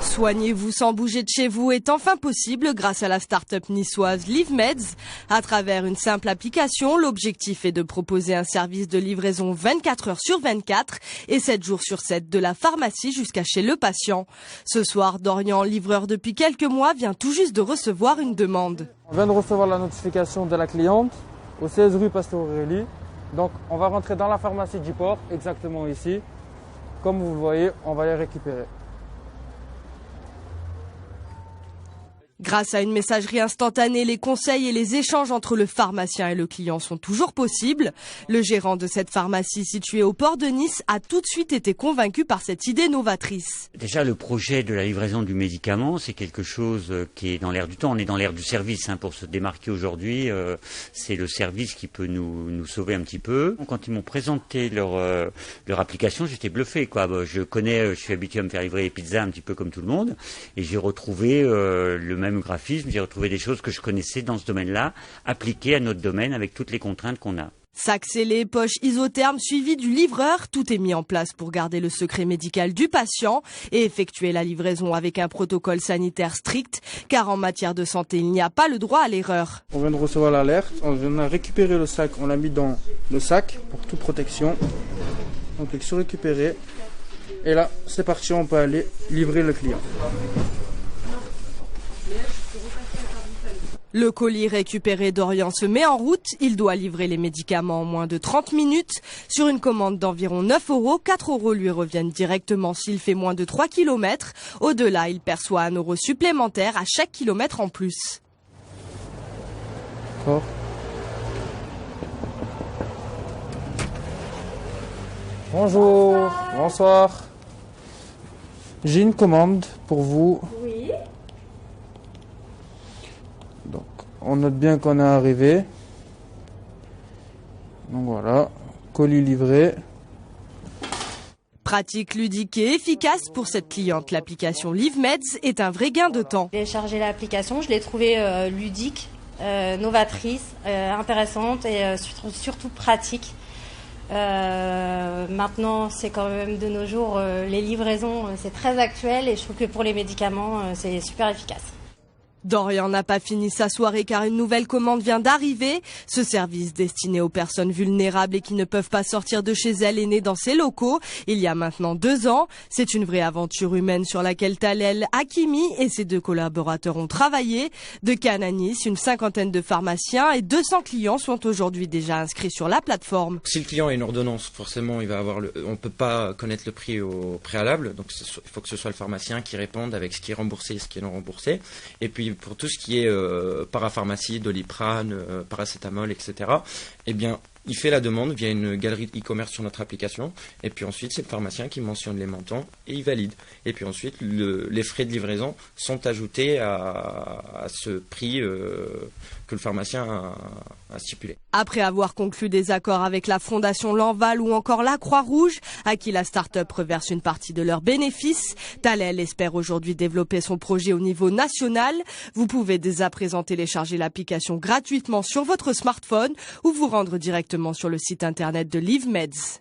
Soignez-vous sans bouger de chez vous est enfin possible grâce à la start-up niçoise LiveMeds. À travers une simple application, l'objectif est de proposer un service de livraison 24 heures sur 24 et 7 jours sur 7 de la pharmacie jusqu'à chez le patient. Ce soir, Dorian, livreur depuis quelques mois, vient tout juste de recevoir une demande. On vient de recevoir la notification de la cliente au 16 rue Pasteur Aurélie. Donc on va rentrer dans la pharmacie du port, exactement ici. Comme vous le voyez, on va les récupérer. Grâce à une messagerie instantanée, les conseils et les échanges entre le pharmacien et le client sont toujours possibles. Le gérant de cette pharmacie située au port de Nice a tout de suite été convaincu par cette idée novatrice. Déjà, le projet de la livraison du médicament, c'est quelque chose qui est dans l'air du temps. On est dans l'air du service pour se démarquer aujourd'hui. C'est le service qui peut nous sauver un petit peu. Quand ils m'ont présenté leur application, j'étais bluffé, quoi. Je suis habitué à me faire livrer les pizzas un petit peu comme tout le monde. Et j'ai retrouvé le même graphisme, j'ai retrouvé des choses que je connaissais dans ce domaine-là, appliquées à notre domaine avec toutes les contraintes qu'on a. Sac scellé, poche isotherme suivi du livreur, tout est mis en place pour garder le secret médical du patient et effectuer la livraison avec un protocole sanitaire strict, car en matière de santé, il n'y a pas le droit à l'erreur. On vient de recevoir l'alerte, on vient de récupérer le sac, on l'a mis dans le sac pour toute protection. On clique sur récupérer et là, c'est parti, on peut aller livrer le client. Le colis récupéré, Dorian se met en route. Il doit livrer les médicaments en moins de 30 minutes. Sur une commande d'environ 9 €, 4 € lui reviennent directement s'il fait moins de 3 km. Au-delà, il perçoit 1 € supplémentaire à chaque kilomètre en plus. Oh. Bonjour, bonsoir. J'ai une commande pour vous. Oui. Donc, on note bien qu'on est arrivé. Donc voilà, colis livré. Pratique, ludique et efficace pour cette cliente, l'application LiveMeds est un vrai gain de temps. J'ai téléchargé l'application, je l'ai trouvée ludique, novatrice, intéressante et surtout pratique. Maintenant, c'est quand même de nos jours, les livraisons, c'est très actuel et je trouve que pour les médicaments, c'est super efficace. Dorian n'a pas fini sa soirée car une nouvelle commande vient d'arriver. Ce service destiné aux personnes vulnérables et qui ne peuvent pas sortir de chez elles est né dans ses locaux il y a maintenant 2 ans. C'est une vraie aventure humaine sur laquelle Talel, Hakimi et ses 2 collaborateurs ont travaillé. De Cannes à Nice, une 50aine de pharmaciens et 200 clients sont aujourd'hui déjà inscrits sur la plateforme. Si le client a une ordonnance, forcément, il va avoir on peut pas connaître le prix au préalable. Donc, il faut que ce soit le pharmacien qui réponde avec ce qui est remboursé et ce qui est non remboursé. Et puis, pour tout ce qui est parapharmacie, Doliprane, paracétamol, etc., eh bien, il fait la demande via une galerie e-commerce sur notre application. Et puis ensuite, c'est le pharmacien qui mentionne les montants et il valide. Et puis ensuite, les frais de livraison sont ajoutés à ce prix que le pharmacien a stipulé. Après avoir conclu des accords avec la Fondation Lanval ou encore la Croix-Rouge, à qui la start-up reverse une partie de leurs bénéfices, Talel espère aujourd'hui développer son projet au niveau national. Vous pouvez dès à présent télécharger l'application gratuitement sur votre smartphone ou vous rendre directement sur le site internet de LiveMeds.